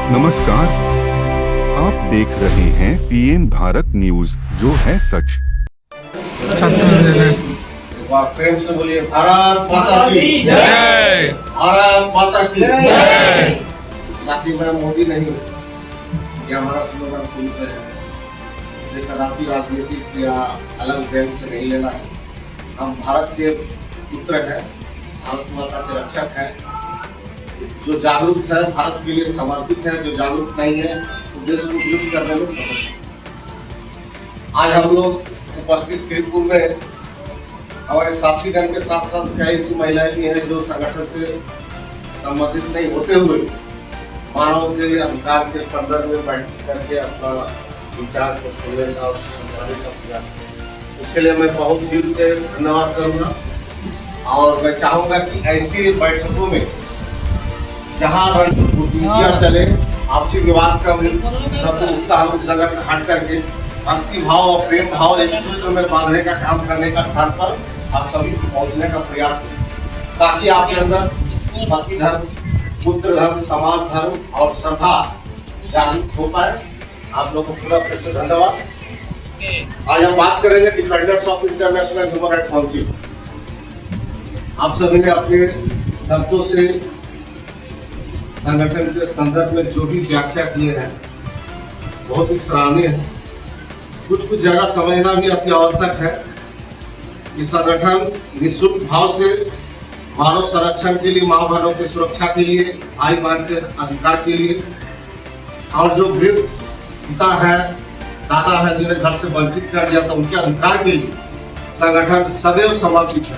नमस्कार, आप देख रहे हैं पीएम भारत न्यूज, जो है सच। प्रेम से बोलिए भारत माता की जय, भारत माता की जय। साथी मैं मोदी नहीं, ये हमारा स्लोगन शुरू से है। इसे कदापि राजनीतिक या अलग बैंक से नहीं लेना है। हम भारत के पुत्र हैं, भारत माता के रक्षक हैं। जो जागरूक है भारत के लिए समर्पित है, जो जागरूक नहीं है तो देश को युद्ध करने में समर्थ है। आज हम लोग उपस्थित श्रीपुर में हमारे साथीगण के साथ साथ कई ऐसी महिलाएं भी हैं जो संगठन से संबंधित नहीं होते हुए मानव के अधिकार के संदर्भ में बैठक करके अपना विचार को सुनने का और समझाने का प्रयास करें। उसके लिए मैं बहुत दिल से धन्यवाद करूंगा और मैं चाहूंगा कि ऐसी बैठकों में जहाँ रणनीतियाँ चले, आपसी विवाद का शब्द उठता है, उस जगह से हट करके भक्ति भाव और प्रेम भाव एक सूत्र में बांधने का काम करने का स्थान पर आप सभी पहुंचने का प्रयास करें, ताकि आपके अंदर पति धर्म, पुत्र धर्म, समाज धर्म और श्रद्धा जागृत हो पाए। आप लोगों को पूरा फिर से धन्यवाद। आज हम बात करेंगे defenders of international human right council. आप सभी ने अपने शब्दों से संगठन के संदर्भ में जो भी व्याख्या किए हैं बहुत ही सराहनीय है। कुछ जगह समझना भी अति आवश्यक है कि संगठन निःशुल्क भाव से मानव संरक्षण के लिए, माँ बहनों की सुरक्षा के लिए, भाई बहन के अधिकार के लिए और जो वृद्ध पिता है, दादा है जिन्हें घर से वंचित कर दिया था, उनके अधिकार के लिए संगठन सदैव समर्पित है।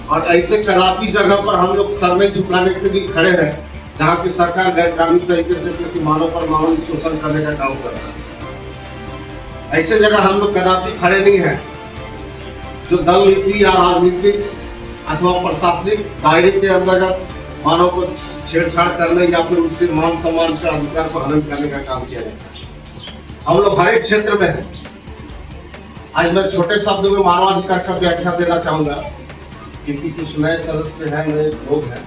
और ऐसे कदापि जगह पर हम लोग सर में झुकाने के लिए खड़े हैं जहाँ की सरकार गैर कानूनी तरीके से किसी मानव पर मामूली शोषण करने का काम कर रहा है। ऐसे जगह हम लोग कदापि खड़े नहीं हैं जो दल नीति या राजनीतिक अथवा प्रशासनिक दायरे के अंतर्गत मानव को छेड़छाड़ करने या फिर उससे मान सम्मान के अधिकार को हनन करने का काम किया जाता है। हम लोग हर एक क्षेत्र में हैं। आज मैं छोटे शब्द में मानवाधिकार का व्याख्या देना चाहूंगा क्योंकि कुछ नए सदस्य हैं, नए लोग हैं।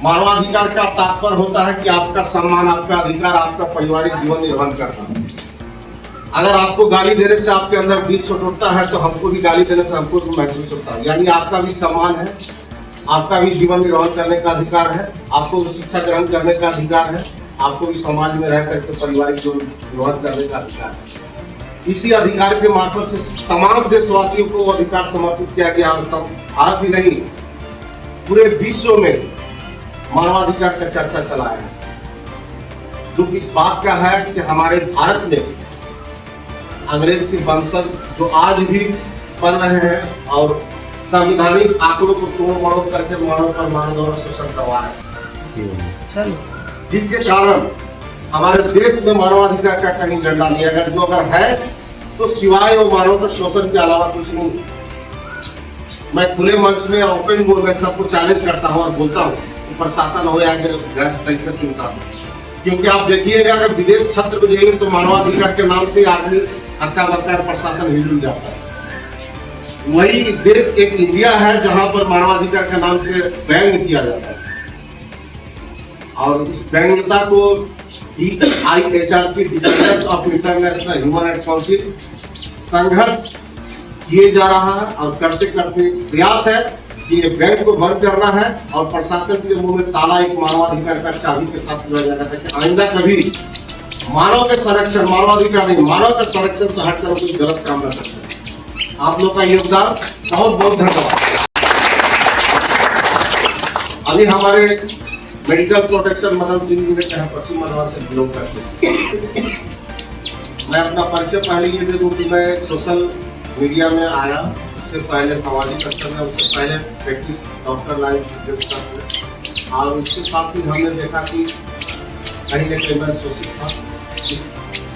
मानवाधिकार का तात्पर्य होता है कि आपका सम्मान, आपका अधिकार, आपका पारिवारिक जीवन निर्वाह करना है। अगर आपको गाली देने से आपके अंदर बीज छोट उठता है तो हमको भी गाली देने से हमको भी महसूस होता है। यानी आपका भी सम्मान है, आपका भी जीवन निर्वाह करने का अधिकार है, आपको भी शिक्षा ग्रहण करने का अधिकार है, आपको भी समाज में रह करके पारिवारिक जीवन निर्वाह करने का अधिकार है। इसी अधिकार के मार्फत से तमाम देशवासियों को अधिकार समर्पित किया गया। भारत ही नहीं, पूरे विश्व में मानवाधिकार का चर्चा चला है। दुख इस बात का है कि हमारे भारत में अंग्रेज की वंशज जो आज भी बन रहे हैं और संवैधानिक आंकड़ों को तोड़ मरोड़ करके मानव पर मानव द्वारा शोषण करवा रहे हैं, जिसके कारण हमारे देश में मानवाधिकार का कहीं झंडा नहीं। अगर है तो सिवाय वो मानव पर शोषण के अलावा कुछ नहीं। मैं खुले मंच में ओपन बोल में सबको चैलेंज करता हूँ और बोलता हूँ प्रशासन हो या तरीके से इंसान, क्योंकि आप देखिएगा अगर विदेश छत्र को जाएंगे तो मानवाधिकार के नाम से आदमी हक्का बक्का प्रशासन हिल जाता है। वही देश एक इंडिया है जहां पर मानवाधिकार के नाम से व्यंग किया जाता है और इस व्यंग्यता को IHRC defenders of international human right council संघर्ष किए जा रहा है और करते करते प्रयास है कि ये बैंक को बंद करना है और प्रशासन के मुंह में ताला एक मानवाधिकार का चाबी के साथ दिया जाता है कि आइंदा कभी मानव के संरक्षण, मानवाधिकार नहीं, मानव के संरक्षण से हटकर कोई गलत काम न कर सके। आप लोग का योगदान बहुत बहुत धन्यवाद। अभी हमारे मेडिकल प्रोटेक्शन मदन सिंह जी ने कहा पश्चिम बंगाल से बिलोंग करते हैं। मैं अपना परिचय पहले ये दे दूं कि मैं सोशल मीडिया में आया, उससे पहले सामाजिक स्तर में, उससे पहले प्रैक्टिस डॉक्टर लाइन और उसके साथ ही हमने देखा कि कहीं न कहीं मैं शोषित था। इस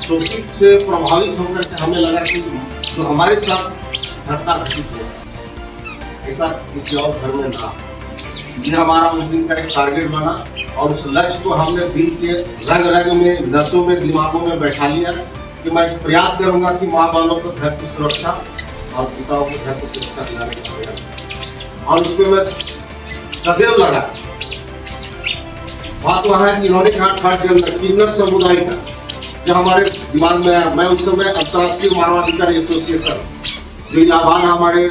शोषित से प्रभावित होकर के हमें लगा कि जो हमारे साथ घटना घटित हुआ ऐसा किसी और घर में था। ये हमारा उस दिन का एक टारगेट बना और उस लक्ष्य को हमने दिल के रग रग में, नसों में, दिमागों में बैठा लिया कि मैं प्रयास करूंगा कि माँ बालों को घर की सुरक्षा और पिताओं को घर की सुरक्षा दिलाने का प्रयास, और उसमें मैं सदैव लगा बात वहाँ है कि इन्होंने कहा थर्ड जेंडर किन्नर समुदाय का, जो हमारे दिमाग में आया। मैं उस समय अंतर्राष्ट्रीय मानवाधिकार एसोसिएशन, जो इलाहाबाद हमारे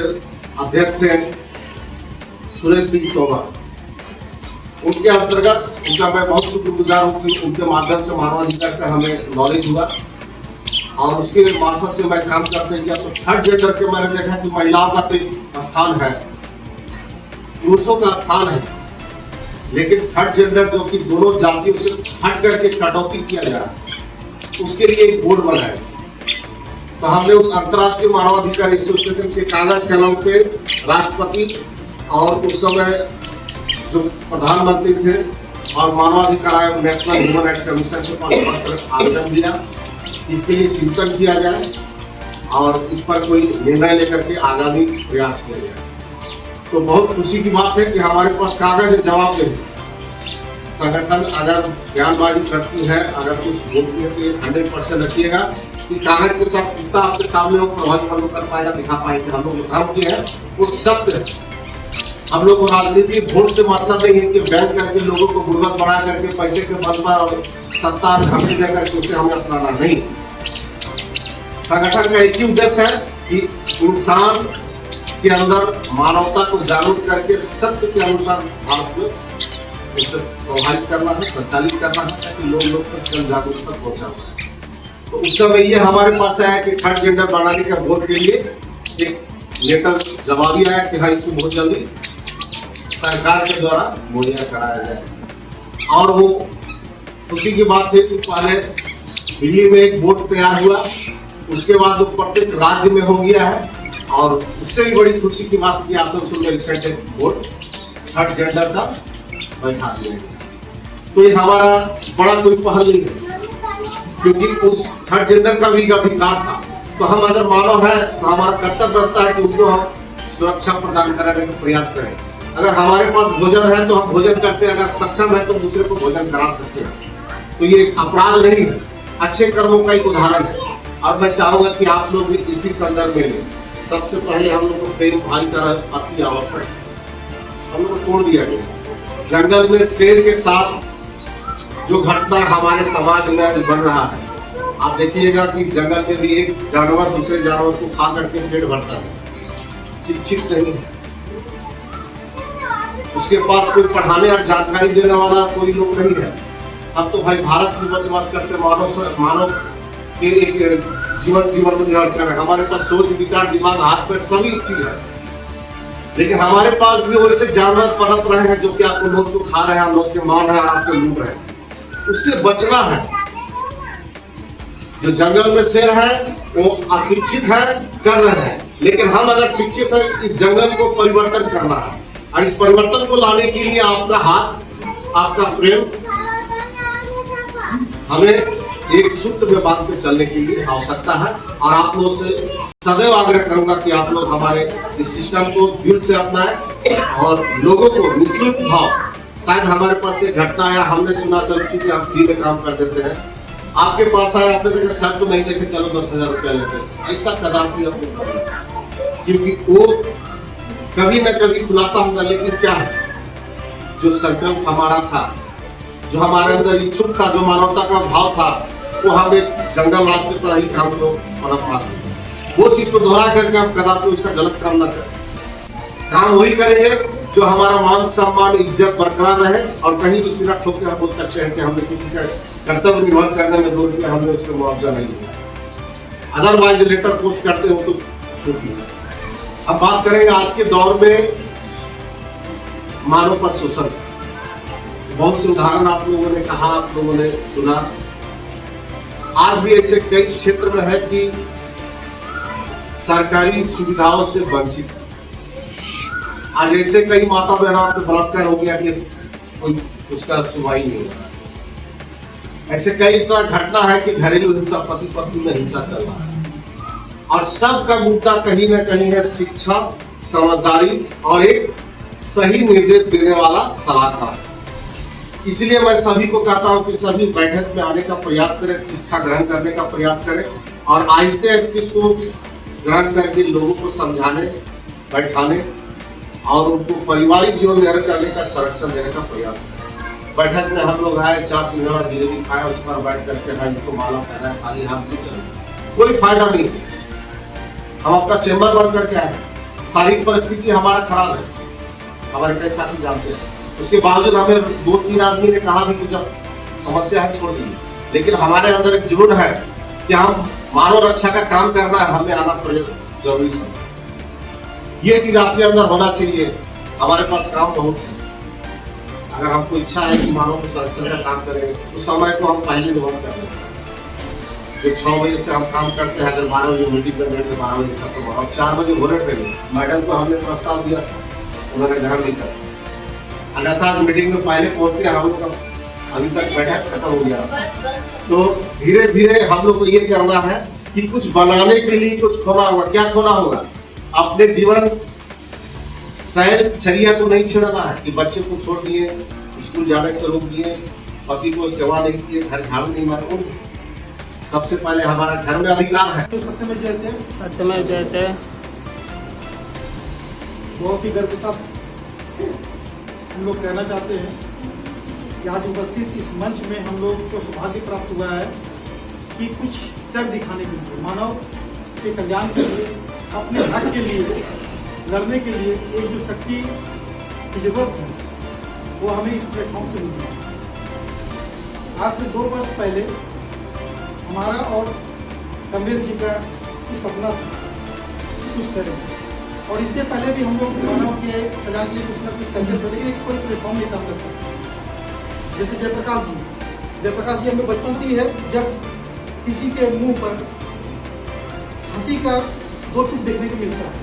अध्यक्ष हैं सुरेश सिंह तोमर, उनके अंतर्गत उनका मैं बहुत शुक्रगुजार हूँ कि उनके माध्यम से मानवाधिकार का हमें नॉलेज हुआ और उसके मार्फत से मैं काम करते गया। तो थर्ड जेंडर के मैंने देखा कि महिलाओं का तो स्थान है, पुरुषों का स्थान है, लेकिन थर्ड जेंडर जो कि दोनों जातियों से हट करके कटौती किया जाए, उसके लिए एक बोर्ड बनाया। तो हमने उस अंतर्राष्ट्रीय मानवाधिकार एसोसिएशन के कागज कलम से राष्ट्रपति और उस समय जो प्रधानमंत्री थे और मानवाधिकार आयोग नेशनल ह्यूमन राइट्स कमीशन के पास पत्र आवेदन दिया, इसके लिए चिंतन किया जाए और इस पर कोई निर्णय लेकर के आगामी प्रयास किया जाए। तो बहुत खुशी की बात है कि हमारे पास कागज है जवाब देने। संगठन अगर बयानबाजी करती है, अगर कुछ बोलती है तो 100% रखिएगा कि कागज के साथ कितना आपके सामने वो प्रभावी हम लोग कर पाएगा, दिखा पाएंगे। हम लोग जो काम किया है वो सत्य है। हम लोग को राजनीति वोट से मतलब नहीं है कि बैंक करके लोगों को गुर्बत बना करके पैसे के बल पर और सत्ता हमने देकर के उसे हमें अपनाना नहीं। संगठन का एक ही उद्देश्य है कि इंसान के अंदर मानवता को जागरूक करके सत्य के अनुसार भारत को उसे प्रभावित करना है, संचालित करना है, ताकि लोग तक जन जागरूकता पहुंचाना है। तो उस समय ये हमारे पास आया कि थर्ड जेंडर बनाने का वोट के लिए एक लेटर जवाबी आया कि हाँ इसको बहुत जल्दी सरकार के द्वारा मुहैया कराया जाए। और वो खुशी की बात है कि पहले दिल्ली में एक बोर्ड तैयार हुआ, उसके बाद वो प्रत्येक राज्य में हो गया है और उससे भी बड़ी खुशी की बात की आसनसोल में रिसेंट एक बोर्ड थर्ड जेंडर का बैठा दिया गया। तो ये हमारा बड़ा कोई पहल नहीं है, क्योंकि उस थर्ड जेंडर का भी अधिकार था। तो हम अगर मानव है तो हमारा कर्तव्य बनता है कि उनको हम सुरक्षा प्रदान कराने का प्रयास करें। अगर हमारे पास भोजन है तो हम भोजन करते हैं, अगर सक्षम है तो दूसरे को भोजन करा सकते हैं। तो ये अपराध नहीं है, अच्छे कर्मों का एक उदाहरण है। और मैं चाहूंगा कि आप लोग भी इसी संदर्भ में लें। सबसे पहले हम लोग को प्रेम भाईचारा अति आवश्यक है। हम लोग को तोड़ दिया गया। जंगल में शेर के साथ जो घटना हमारे समाज में बन रहा है, आप देखिएगा कि जंगल में भी एक जानवर दूसरे जानवर को खा करके पेट भरता है, शिक्षित नहीं है, उसके पास कोई पढ़ाने और जानकारी देने वाला कोई लोग नहीं है। हम तो भाई भारत में बसवास करते मानव के एक जीवन में निर्भर कर रहे हैं। हमारे पास सोच विचार दिमाग हाथ पैर सभी चीज है, लेकिन हमारे पास भी वैसे जानवर पनप रहे हैं जो कि आपको नोच को खा रहे हैं, नोच के मान रहे हैं, आपको लूट रहे हैं। उससे बचना है। जो जंगल में शेर है वो अशिक्षित है, कर रहे हैं, लेकिन हम अगर शिक्षित है इस जंगल को परिवर्तन करना है और इस परिवर्तन को लाने के लिए आपका हाथ, आपका प्रेम हमें एक सूत्र में बांध के चलने के लिए आवश्यकता है। और आप लोगों से सदैव आग्रह करूंगा कि आप लोग हमारे इस सिस्टम को दिल से अपनाएं और लोगों को निःशुल्क भाव, शायद हमारे पास एक घटना आया, हमने सुना चल कि आप फ्री में काम कर देते हैं, आपके पास आया, आपने देखा सर तो नहीं लेके चलो 10,000 रुपया लेते, ऐसा कदापि अपने करें, क्योंकि वो कभी न कभी खुलासा होगा। लेकिन क्या है, जो संकल्प हमारा था, जो हमारे अंदर इच्छुक था, जो मानवता का भाव था, वो हम एक जंगल राज की तरह ही काम को पनपना था। वो चीज को दोहरा करके हम कदापि ऐसा गलत काम न करें। काम वही करेंगे जो हमारा मान सम्मान इज्जत बरकरार रहे और कहीं भी सिरा ठोक के हम बोल सकते हैं कि हमने किसी का कर्तव्य निर्वहन करने में 2 रुपये हमने उसका मुआवजा नहीं दिया। अदरवाइज लेटर पोस्ट करते हो तो छूटिए। अब बात करेंगे आज के दौर में मानव पर शोषण। बहुत से उदाहरण आप लोगों ने कहा, आप लोगों ने सुना। आज भी ऐसे कई क्षेत्र में है कि सरकारी सुविधाओं से वंचित। आज ऐसे कई माता बहनों पे बलात्कार हो गया कि कोई उसका सुनवाई नहीं है। ऐसे कई सारी घटना है कि घरेलू हिंसा, पति पत्नी में हिंसा चल रहा है और सबका मुद्दा कहीं ना कहीं है शिक्षा, समझदारी और एक सही निर्देश देने वाला सलाहकार। इसलिए मैं सभी को कहता हूं कि सभी बैठक में आने का प्रयास करें, शिक्षा ग्रहण करने का प्रयास करें और आहिस्ते आहिस्ते इसको ग्रहण करके लोगों को समझाने, बैठाने और उनको पारिवारिक जीवन निर्वाह करने का संरक्षण देने का प्रयास करें। बैठक में हम लोग आए, 4 सिंघाड़ा जलेबी खाए, उस पर बैठ करके भाई को माला पहनाया, खाली हाथ नहीं चले, कोई फायदा नहीं। हम अपना चेंबर बंद करके आए, शारीरिक परिस्थिति हमारा खराब है, हमारे कई साथी जानते हैं। उसके बावजूद हमें 2-3 आदमी ने कहा भी कि जब समस्या है छोड़ दीजिए, लेकिन हमारे अंदर एक जुनून है कि हम मानव रक्षा का काम करना है, हमें आना जरूरी समझ। ये चीज आपके अंदर होना चाहिए। हमारे पास काम बहुत है, अगर हमको इच्छा है कि मानव के संरक्षण का काम करेंगे तो समय को हम पहले निभाव कर लेंगे। जो 6 बजे से हम काम करते हैं, अगर 12 बजे मीटिंग करने के 12 बजे खत्म हो, 4 बजे भोरे ट्रेनिंग, मैडम को हमने प्रस्ताव दिया था, उन्होंने ग्रहण नहीं किया। अन्यथा आज मीटिंग में पहले पहुंचते हम लोग अभी तक बैठक खत्म हो गया। तो धीरे धीरे हम लोग को ये करना है कि कुछ बनाने के लिए कुछ खोना होगा। क्या खोना होगा? अपने जीवन शैलिया को नहीं छेड़ना है कि बच्चे को छोड़ दिए, स्कूल जाने से रोक दिए, पति को सेवा नहीं किए, घर झाड़ू नहीं मारे। सबसे पहले हमारा घर में अधिकार है। तो सत्यमेव जयते, सत्यमेव जयते। बहुत ही गर्व के साथ हम लोग कहना चाहते हैं कि आज उपस्थित इस मंच में हम लोग को सौभाग्य प्राप्त हुआ है कि कुछ कर दिखाने के लिए, मानव के कल्याण के लिए, अपने हक के लिए लड़ने के लिए एक जो शक्ति की जरूरत है वो हमें इस प्लेटफॉर्म से मिली है। आज से 2 वर्ष पहले हमारा और कमलेश जी का कुछ सपना था कुछ करें, और इससे पहले भी हम लोग मानव के कल्याण के लिए कुछ ना कुछ करते थे, लेकिन कोई प्लेटफॉर्म नहीं काम करता। जैसे जयप्रकाश जी हमें बचपन से ही है, जब किसी के मुंह पर हंसी का 2 टूक देखने को मिलता है,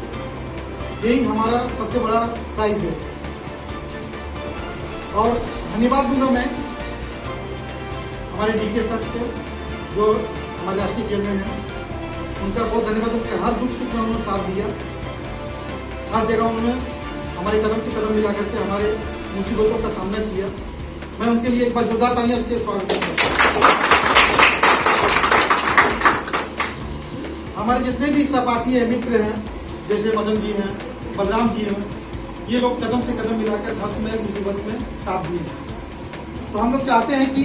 यही हमारा सबसे बड़ा प्राइज है। और धन्यवाद दूंगा मैं हमारे डीके सर को, जो हमारे राष्ट्रीय चेयरमैन हैं, उनका बहुत धन्यवाद। उनके हर दुख सुख में उन्होंने साथ दिया, हर जगह उन्होंने हमारे कदम से कदम मिला करके हमारे मुसीबतों का सामना किया। मैं उनके लिए एक बार जोरदार तालियां से स्वागत करता हूं। हमारे जितने भी सहपाठी हैं, मित्र हैं, जैसे मदन जी हैं, बलराम जी हैं, ये लोग कदम से कदम मिलाकर हर समय मुसीबत में साथ दिए हैं। तो हम लोग चाहते हैं कि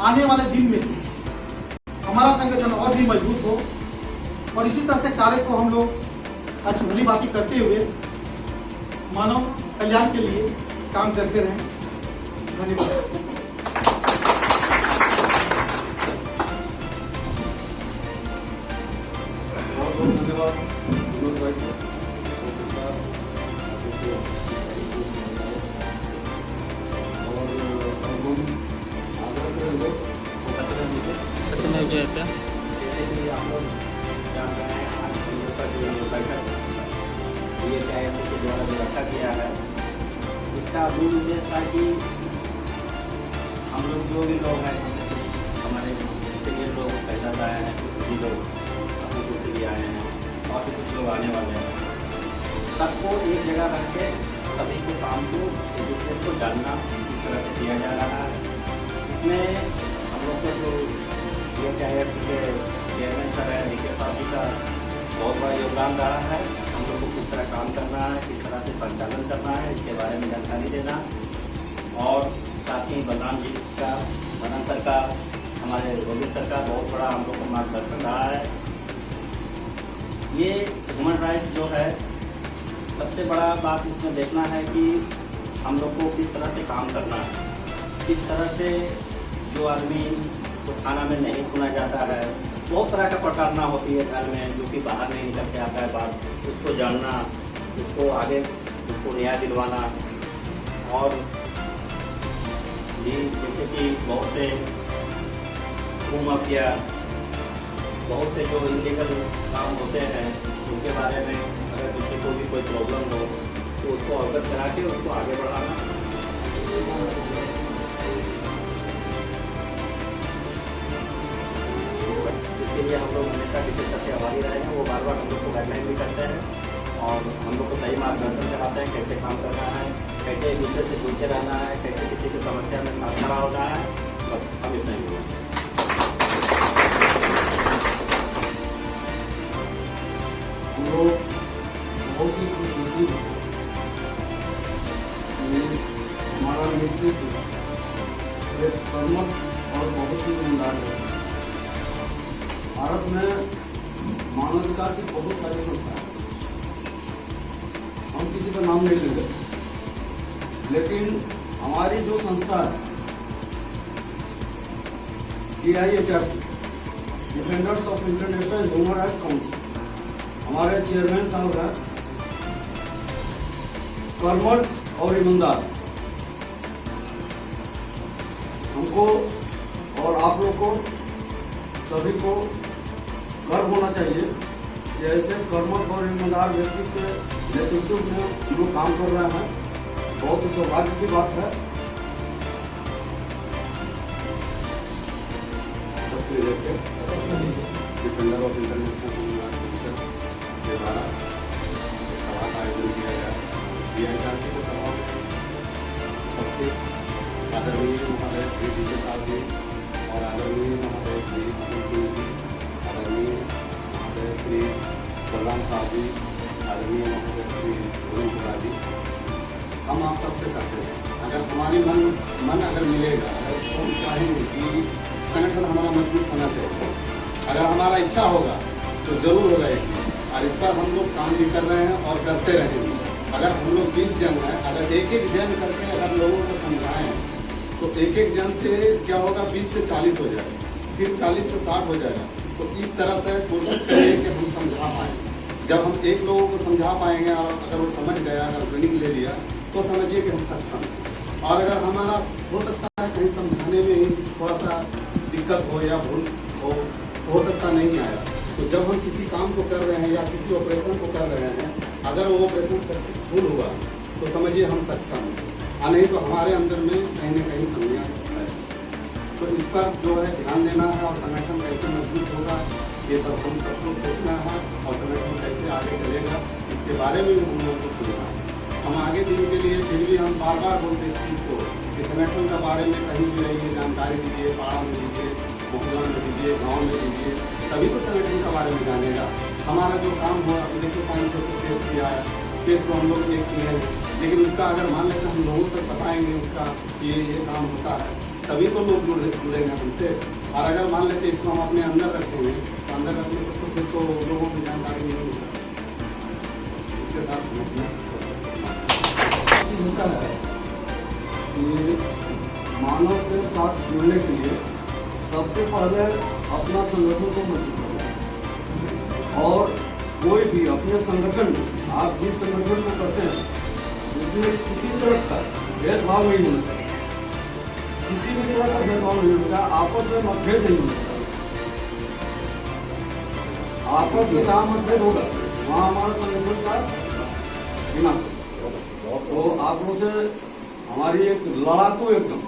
आने वाले दिन में हमारा संगठन और भी मजबूत हो, और इसी तरह से कार्य को हम लोग अच्छी भली बातें करते हुए मानव कल्याण के लिए काम करते रहें। धन्यवाद। सत्यमेव जयते। जैसे कि आप लोग जान रहे हैं, आज हम लोग का जो बैठक DHIS के द्वारा जो रखा गया है, इसका मूल उद्देश्य था कि हम लोग जो भी लोग हैं, जैसे कुछ हमारे सीनियर लोग पहला से आए हैं, कुछ भी लोग असंसुर के लिए आए हैं, और भी कुछ लोग आने वाले हैं, सबको एक जगह रख के सभी को काम को एक दूसरे को जानना इस तरह से किया जा रहा है। इसमें हम लोग को जो DHIS के चेयरमैन सर है, DK साहब जी का बहुत बड़ा योगदान रहा है। हम लोग को किस तरह काम करना है, किस तरह से संचालन करना है, इसके बारे में जानकारी देना, और साथ ही बलराम जी का, मदन सर का, हमारे गोविंद सर का बहुत बड़ा हम लोग को मार्गदर्शन रहा है। ये ह्यूमन राइट्स जो है, सबसे बड़ा बात इसमें देखना है कि हम लोग को किस तरह से काम करना है, किस तरह से जो आदमी तो खाना में नहीं सुना जाता है, बहुत तरह का प्रताड़ना होती है घर में, जो कि बाहर नहीं निकल के आता है बात, उसको जानना, उसको आगे उसको न्याय दिलवाना, और भी जैसे कि बहुत से भूमाफिया, बहुत से जो इलीगल काम होते हैं, उनके बारे में अगर किसी को भी कोई प्रॉब्लम हो तो उसको अवगत करा के उसको आगे बढ़ाना। इसके लिए हम लोग हमेशा DK सर के आभारी रहे हैं। वो बार बार हम लोग को गाइडलाइन भी करते हैं और हम लोग को सही मार्गदर्शन कराते हैं, कैसे काम करना है, कैसे एक दूसरे से जुड़ते रहना है, कैसे किसी की समस्या में साथ खड़ा होना है। बस हम इतना ही बोलते हैं। हम लोग बहुत ही खुशनसीब हैं। हमारा नेतृत्व एक कर्मठ और बहुत ही ईमानदार है। भारत में मानवाधिकार की बहुत सारी संस्थाएं हैं, हम किसी का नाम नहीं लेंगे, लेकिन हमारी जो संस्था है DIHRC, defenders of international human right council, हमारे चेयरमैन साहब हैं कर्मठ और ईमानदार। हमको और आप लोग को सभी को गर्व होना चाहिए कि ऐसे कर्मठ और ईमानदार व्यक्ति के नेतृत्व में हम लोग काम कर रहे हैं। बहुत ही सौभाग्य की बात है। सबके defender of international human rights के द्वारा एक सभा का आयोजन किया गया। DIHRC के सभा में उपस्थित आदरणीय महोदय श्री DJ साहब जी और आदरणीय महोदय श्री अमित सिंह जी, आदरणीय महोदय श्री बलराम साहब जी, आदरणीय महोदय श्री भुवन कुमार जी, हम आप सबसे करते हैं। अगर हमारी मन अगर मिलेगा, अगर हम चाहेंगे कि संगठन हमारा मजबूत होना चाहिए, अगर हमारा इच्छा होगा तो जरूर होगा एक दिन। और इस पर हम लोग काम भी कर रहे हैं और करते रहेंगे। अगर हम लोग 20 जन हैं, अगर एक जन करके अगर लोगों को समझाएं तो एक जन से क्या होगा, 20 से 40 हो जाएगा, फिर 40 से 60 हो जाएगा। तो इस तरह से कोशिश करें कि हम समझा पाएँ। जब हम एक लोगों को समझा पाएंगे और अगर वो समझ गया, अगर ट्रेनिंग ले लिया, तो समझिए कि हम सक्षम हैं। और अगर हमारा हो सकता है कहीं समझाने में ही थोड़ा सा दिक्कत हो या भूल हो सकता नहीं आया, तो जब हम किसी काम को कर रहे हैं या किसी ऑपरेशन को कर रहे हैं, अगर वो ऑपरेशन सक्सेसफुल हुआ तो समझिए हम सक्षम हैं, और नहीं तो हमारे अंदर में कहीं न कहीं कमियाँ है। तो इस पर जो है ध्यान देना है और संगठन कैसे मजबूत होगा ये सब हम सबको सोचना है, और संगठन कैसे आगे चलेगा इसके बारे में भी हम लोगों को सोचना है। हम आगे दिन के लिए फिर भी हम बार बार बोलते इस चीज़ को कि संगठन के बारे में कहीं भी रहिए, जानकारी दीजिए, पाड़ा में दीजिए, मोहल्ला में दीजिए, गाँव में दीजिए, तभी तो संगठन के बारे में जानेगा। हमारा जो काम हुआ, अब देखिए 500 को केस किया है, केस को हम लोग एक किए हैं, लेकिन उसका अगर मान लेते हम लोगों तक बताएंगे उसका कि ये काम होता है, तभी तो लोग जुड़ेंगे हमसे। और अगर मान लेते इसको हम अपने अंदर रखेंगे तो अंदर रखने से तो फिर तो लोगों को जानकारी नहीं होगी। इसके साथ हम अपना होता है कि मानव के साथ जुड़ने के लिए सबसे पहले अपना संगठन को मजबूत करना, और कोई भी अपने संगठन में, आप जिस संगठन को करते हैं उसमें किसी तरह का भेदभाव नहीं होना चाहिए, किसी भी तरह का भेदभाव नहीं होना चाहिए, आपस में मतभेद नहीं होना चाहिए। आपस में जहाँ मतभेद होगा वहाँ हमारा संगठन का विनाश होगा। तो आप लोगों से हमारी एक लड़ाकू एकदम